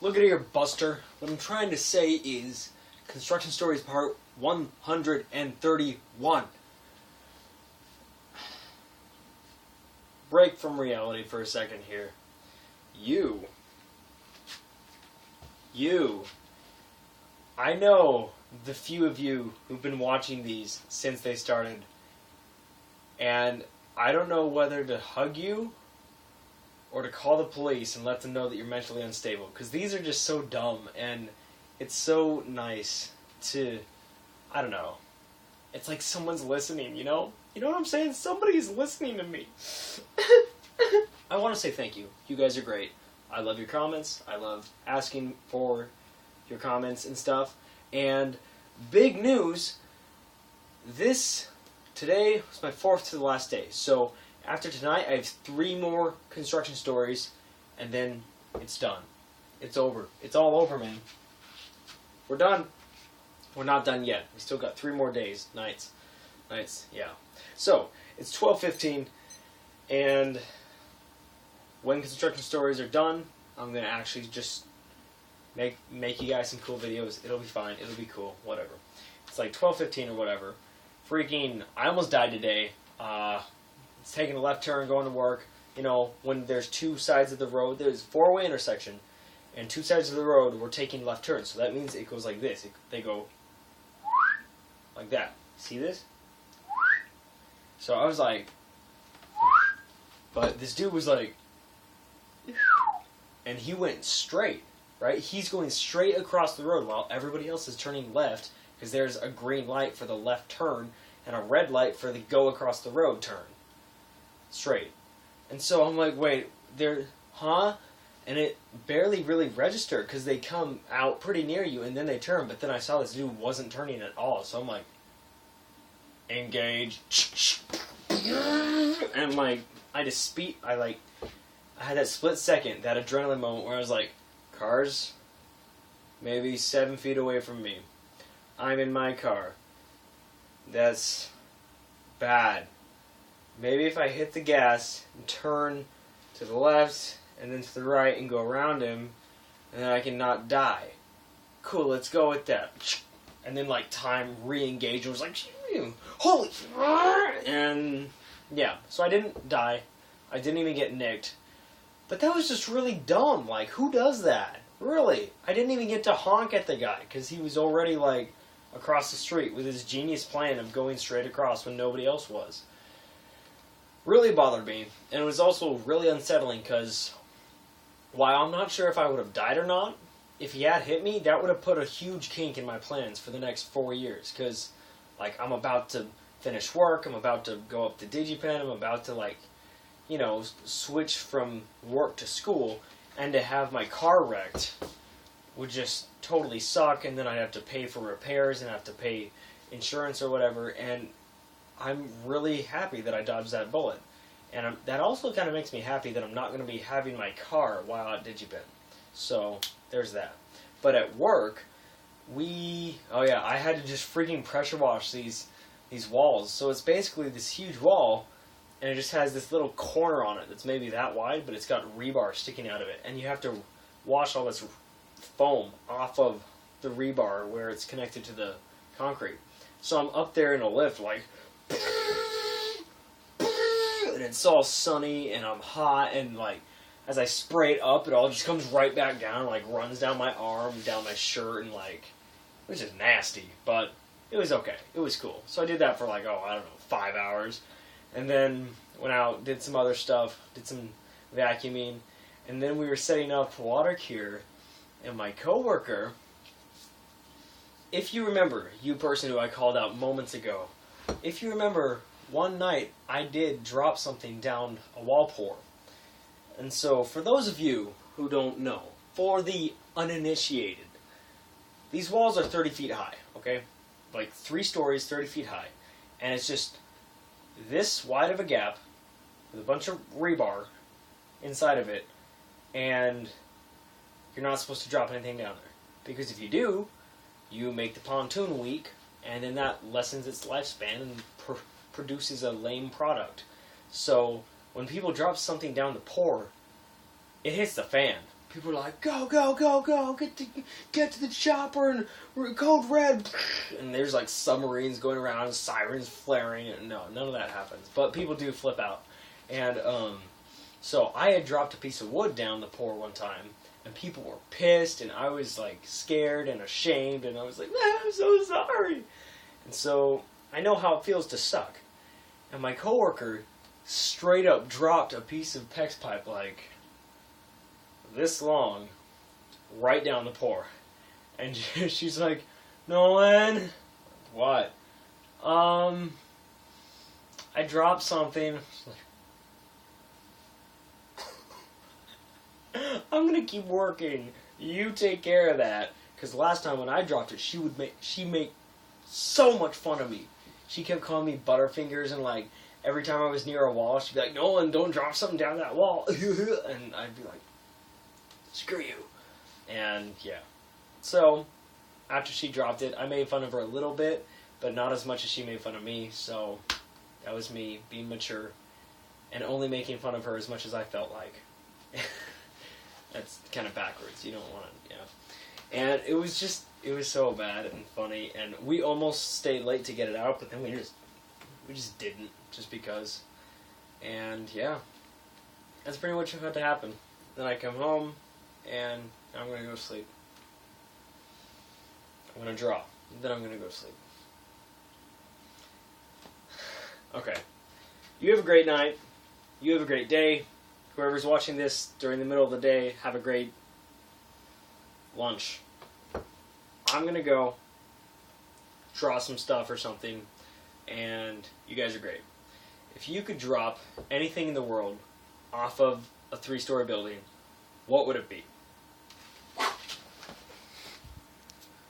Look at here, Buster. What I'm trying to say is Construction Stories Part 131. Break from reality for a second here. You. I know the few of you who've been watching these since they started, and I don't know whether to hug you or to call the police and let them know that you're mentally unstable, because these are just so dumb, and it's so nice to, I don't know, it's like someone's listening, you know? You know what I'm saying? Somebody's listening to me. I want to say thank you. You guys are great. I love your comments. I love asking for your comments and stuff. And big news, today was my 4th to the last day. So after tonight, I have 3 more construction stories, and then it's done. It's over. It's all over, man. We're done. We're not done yet. We still got 3 more days, nights, yeah. So it's 12:15, and when construction stories are done, I'm gonna actually just make you guys some cool videos. It'll be fine. It'll be cool. Whatever. It's like 12:15 or whatever. Freaking! I almost died today. It's taking a left turn going to work. You know, when there's 2 sides of the road, there's a 4-way intersection, and 2 sides of the road we're taking left turns. So that means it goes like this. They go like that. See this? So I was like, but this dude was like, and he went straight, right? He's going straight across the road while everybody else is turning left, because there's a green light for the left turn and a red light for the go across the road turn. Straight. And so I'm like, wait, huh? And it barely really registered, because they come out pretty near you and then they turn, but then I saw this dude wasn't turning at all, so I'm like, engage. And like, I had that split second, that adrenaline moment where I was like, cars maybe 7 feet away from me. I'm in my car. That's bad. Maybe if I hit the gas and turn to the left and then to the right and go around him, and then I can not die. Cool, let's go with that. And then like time re-engaged and was like, holy, and yeah, so I didn't die. I didn't even get nicked. But that was just really dumb. Like, who does that? Really? I didn't even get to honk at the guy, because he was already like across the street with his genius plan of going straight across when nobody else was. Really bothered me. And it was also really unsettling, because while I'm not sure if I would have died or not, if he had hit me, that would have put a huge kink in my plans for the next 4 years. Because, like, I'm about to finish work, I'm about to go up to DigiPen, I'm about to, like, you know, switch from work to school, and to have my car wrecked would just totally suck, and then I'd have to pay for repairs, and have to pay insurance or whatever, and I'm really happy that I dodged that bullet. And that also kind of makes me happy that I'm not going to be having my car while at DigiPen. So, there's that. But at work, I had to just freaking pressure wash these walls. So it's basically this huge wall, and it just has this little corner on it that's maybe that wide, but it's got rebar sticking out of it. And you have to wash all this foam off of the rebar where it's connected to the concrete. So I'm up there in a lift like, and it's all sunny, and I'm hot, and like, as I spray it up, it all just comes right back down, like runs down my arm, down my shirt, and like, it was just nasty, but it was okay. It was cool. So I did that for like, 5 hours. And then went out, did some other stuff, did some vacuuming, and then we were setting up water cure, and my coworker, if you remember, you person who I called out moments ago, if you remember, one night I did drop something down a wall pour. And so, for those of you who don't know, for the uninitiated, these walls are 30 feet high, okay? Like 3 stories, 30 feet high. And it's just this wide of a gap with a bunch of rebar inside of it, and you're not supposed to drop anything down there. Because if you do, you make the pontoon weak, and then that lessens its lifespan and produces a lame product. So when people drop something down the pour, it hits the fan. People are like, go, go, go, go, get to the chopper, and we're code red. And there's like submarines going around and sirens flaring. And no, none of that happens. But people do flip out. And so I had dropped a piece of wood down the pour one time, and people were pissed, and I was like scared and ashamed, and I was like, I'm so sorry. And so I know how it feels to suck. And my coworker straight up dropped a piece of PEX pipe like this long right down the pour. And she's like, Nolan, what? I dropped something. I'm gonna keep working. You take care of that. Because last time when I dropped it, she made so much fun of me. She kept calling me Butterfingers, and like every time I was near a wall, she'd be like, Nolan, don't drop something down that wall. And I'd be like, screw you. And yeah. So after she dropped it, I made fun of her a little bit, but not as much as she made fun of me. So that was me being mature and only making fun of her as much as I felt like. That's kind of backwards. You don't want to, yeah. And it was so bad and funny, and we almost stayed late to get it out, but then we just didn't, just because. And yeah, that's pretty much what had to happen. Then I come home, and I'm gonna go to sleep. I'm gonna draw. Then I'm gonna go to sleep. Okay. You have a great night. You have a great day. Whoever's watching this during the middle of the day, have a great lunch. I'm going to go draw some stuff or something, and you guys are great. If you could drop anything in the world off of a 3-story building, what would it be?